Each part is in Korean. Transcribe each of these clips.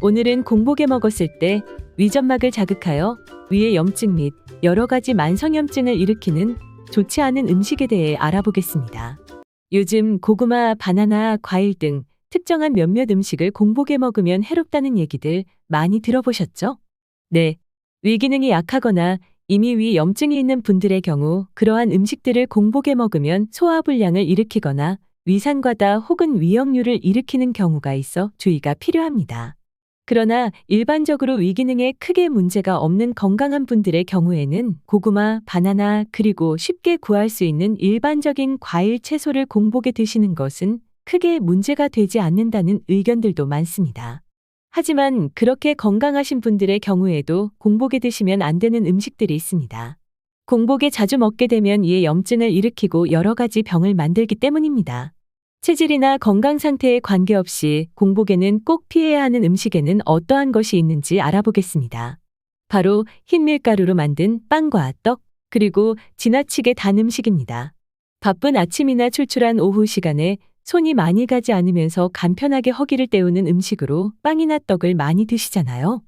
오늘은 공복에 먹었을 때 위점막을 자극하여 위의 염증 및 여러 가지 만성염증을 일으키는 좋지 않은 음식에 대해 알아보겠습니다. 요즘 고구마, 바나나, 과일 등 특정한 몇몇 음식을 공복에 먹으면 해롭다는 얘기들 많이 들어보셨죠? 네. 위 기능이 약하거나 이미 위 염증이 있는 분들의 경우 그러한 음식들을 공복에 먹으면 소화불량을 일으키거나 위산과다 혹은 위역류를 일으키는 경우가 있어 주의가 필요합니다. 그러나 일반적으로 위 기능에 크게 문제가 없는 건강한 분들의 경우에는 고구마, 바나나 그리고 쉽게 구할 수 있는 일반적인 과일, 채소를 공복에 드시는 것은 크게 문제가 되지 않는다는 의견들도 많습니다. 하지만 그렇게 건강하신 분들의 경우에도 공복에 드시면 안 되는 음식들이 있습니다. 공복에 자주 먹게 되면 이에 염증을 일으키고 여러 가지 병을 만들기 때문입니다. 체질이나 건강 상태에 관계없이 공복에는 꼭 피해야 하는 음식에는 어떠한 것이 있는지 알아보겠습니다. 바로 흰 밀가루로 만든 빵과 떡, 그리고 지나치게 단 음식입니다. 바쁜 아침이나 출출한 오후 시간에 손이 많이 가지 않으면서 간편하게 허기를 때우는 음식으로 빵이나 떡을 많이 드시잖아요.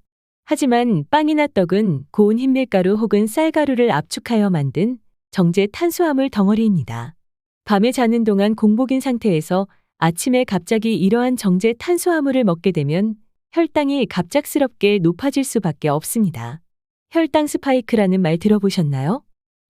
하지만 빵이나 떡은 고운 흰밀가루 혹은 쌀가루를 압축하여 만든 정제 탄수화물 덩어리입니다. 밤에 자는 동안 공복인 상태에서 아침에 갑자기 이러한 정제 탄수화물을 먹게 되면 혈당이 갑작스럽게 높아질 수밖에 없습니다. 혈당 스파이크라는 말 들어보셨나요?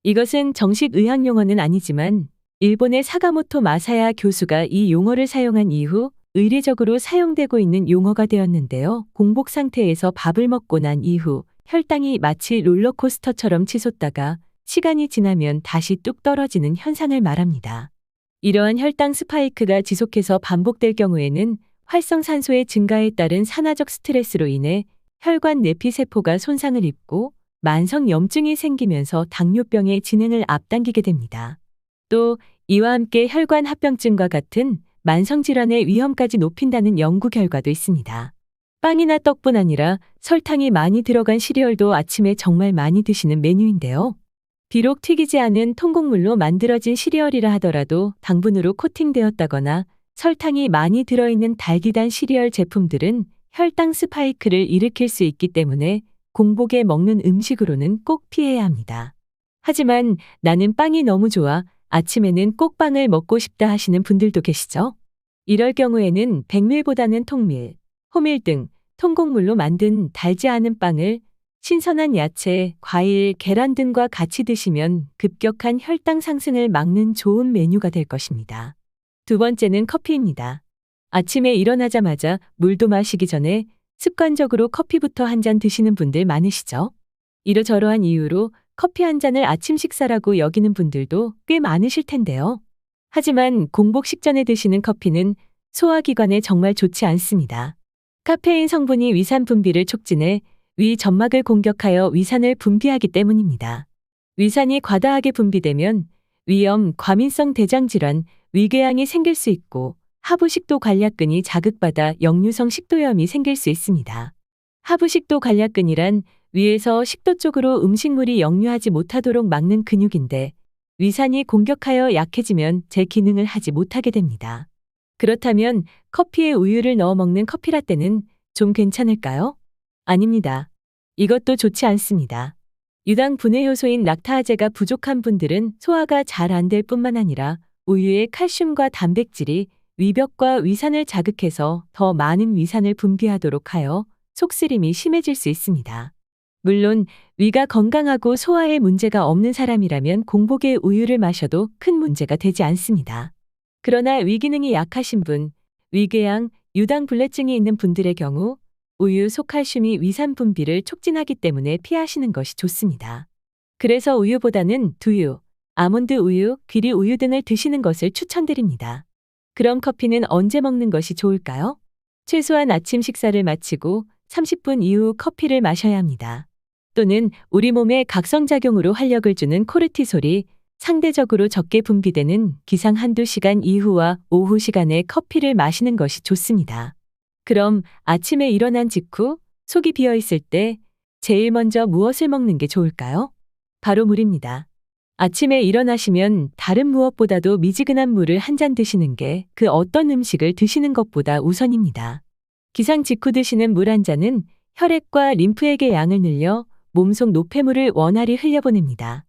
이것은 정식 의학 용어는 아니지만 일본의 사가모토 마사야 교수가 이 용어를 사용한 이후 의례적으로 사용되고 있는 용어가 되었는데요. 공복 상태에서 밥을 먹고 난 이후 혈당이 마치 롤러코스터처럼 치솟다가 시간이 지나면 다시 뚝 떨어지는 현상을 말합니다. 이러한 혈당 스파이크가 지속해서 반복될 경우에는 활성산소의 증가에 따른 산화적 스트레스로 인해 혈관 내피세포가 손상을 입고 만성 염증이 생기면서 당뇨병의 진행을 앞당기게 됩니다. 또 이와 함께 혈관 합병증과 같은 만성질환의 위험까지 높인다는 연구 결과도 있습니다. 빵이나 떡뿐 아니라 설탕이 많이 들어간 시리얼도 아침에 정말 많이 드시는 메뉴인데요. 비록 튀기지 않은 통곡물로 만들어진 시리얼이라 하더라도 당분으로 코팅되었다거나 설탕이 많이 들어있는 달기단 시리얼 제품들은 혈당 스파이크를 일으킬 수 있기 때문에 공복에 먹는 음식으로는 꼭 피해야 합니다. 하지만 나는 빵이 너무 좋아 아침에는 꼭 빵을 먹고 싶다 하시는 분들도 계시죠? 이럴 경우에는 백밀보다는 통밀, 호밀 등 통곡물로 만든 달지 않은 빵을 신선한 야채, 과일, 계란 등과 같이 드시면 급격한 혈당 상승을 막는 좋은 메뉴가 될 것입니다. 두 번째는 커피입니다. 아침에 일어나자마자 물도 마시기 전에 습관적으로 커피부터 한 잔 드시는 분들 많으시죠? 이러저러한 이유로 커피 한 잔을 아침 식사라고 여기는 분들도 꽤 많으실 텐데요. 하지만 공복 식전에 드시는 커피는 소화기관에 정말 좋지 않습니다. 카페인 성분이 위산 분비를 촉진해 위 점막을 공격하여 위산을 분비하기 때문입니다. 위산이 과다하게 분비되면 위염, 과민성 대장질환, 위궤양이 생길 수 있고 하부식도 관략근이 자극받아 역류성 식도염이 생길 수 있습니다. 하부식도 관략근이란 위에서 식도 쪽으로 음식물이 역류하지 못하도록 막는 근육인데 위산이 공격하여 약해지면 제 기능을 하지 못하게 됩니다. 그렇다면 커피에 우유를 넣어 먹는 커피라떼는 좀 괜찮을까요? 아닙니다. 이것도 좋지 않습니다. 유당 분해 효소인 락타아제가 부족한 분들은 소화가 잘 안 될 뿐만 아니라 우유의 칼슘과 단백질이 위벽과 위산을 자극해서 더 많은 위산을 분비하도록 하여 속쓰림이 심해질 수 있습니다. 물론 위가 건강하고 소화에 문제가 없는 사람이라면 공복에 우유를 마셔도 큰 문제가 되지 않습니다. 그러나 위 기능이 약하신 분, 위궤양, 유당불내증이 있는 분들의 경우 우유 소칼슘이 위산 분비를 촉진하기 때문에 피하시는 것이 좋습니다. 그래서 우유보다는 두유, 아몬드 우유, 귀리 우유 등을 드시는 것을 추천드립니다. 그럼 커피는 언제 먹는 것이 좋을까요? 최소한 아침 식사를 마치고 30분 이후 커피를 마셔야 합니다. 또는 우리 몸에 각성작용으로 활력을 주는 코르티솔이 상대적으로 적게 분비되는 기상 한두 시간 이후와 오후 시간에 커피를 마시는 것이 좋습니다. 그럼 아침에 일어난 직후 속이 비어 있을 때 제일 먼저 무엇을 먹는 게 좋을까요? 바로 물입니다. 아침에 일어나시면 다른 무엇보다도 미지근한 물을 한 잔 드시는 게 그 어떤 음식을 드시는 것보다 우선입니다. 기상 직후 드시는 물 한 잔은 혈액과 림프액의 양을 늘려 몸속 노폐물을 원활히 흘려보냅니다.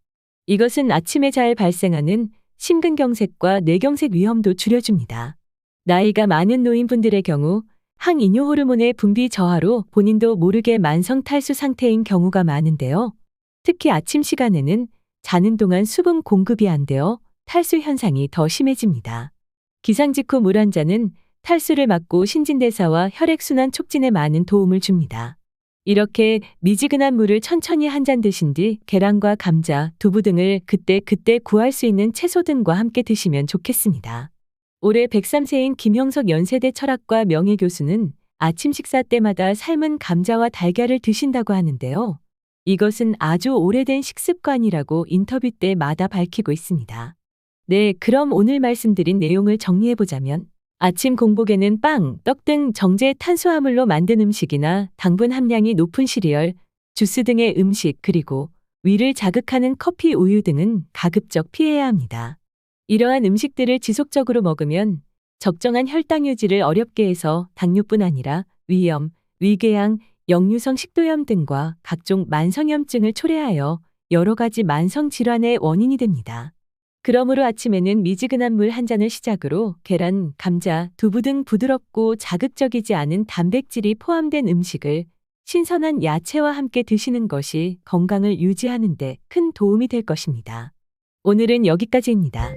이것은 아침에 잘 발생하는 심근경색과 뇌경색 위험도 줄여줍니다. 나이가 많은 노인분들의 경우 항이뇨 호르몬의 분비 저하로 본인도 모르게 만성 탈수 상태인 경우가 많은데요. 특히 아침 시간에는 자는 동안 수분 공급이 안 되어 탈수 현상이 더 심해집니다. 기상 직후 물 한 잔은 탈수를 막고 신진대사와 혈액순환 촉진에 많은 도움을 줍니다. 이렇게 미지근한 물을 천천히 한 잔 드신 뒤 계란과 감자, 두부 등을 그때 구할 수 있는 채소 등과 함께 드시면 좋겠습니다. 올해 103세인 김형석 연세대 철학과 명예교수는 아침 식사 때마다 삶은 감자와 달걀을 드신다고 하는데요. 이것은 아주 오래된 식습관이라고 인터뷰 때마다 밝히고 있습니다. 네, 그럼 오늘 말씀드린 내용을 정리해보자면 아침 공복에는 빵, 떡 등 정제 탄수화물로 만든 음식이나 당분 함량이 높은 시리얼, 주스 등의 음식 그리고 위를 자극하는 커피, 우유 등은 가급적 피해야 합니다. 이러한 음식들을 지속적으로 먹으면 적정한 혈당 유지를 어렵게 해서 당뇨뿐 아니라 위염, 위궤양, 역류성 식도염 등과 각종 만성염증을 초래하여 여러 가지 만성 질환의 원인이 됩니다. 그러므로 아침에는 미지근한 물 한 잔을 시작으로 계란, 감자, 두부 등 부드럽고 자극적이지 않은 단백질이 포함된 음식을 신선한 야채와 함께 드시는 것이 건강을 유지하는 데 큰 도움이 될 것입니다. 오늘은 여기까지입니다.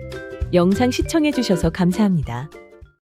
영상 시청해 주셔서 감사합니다.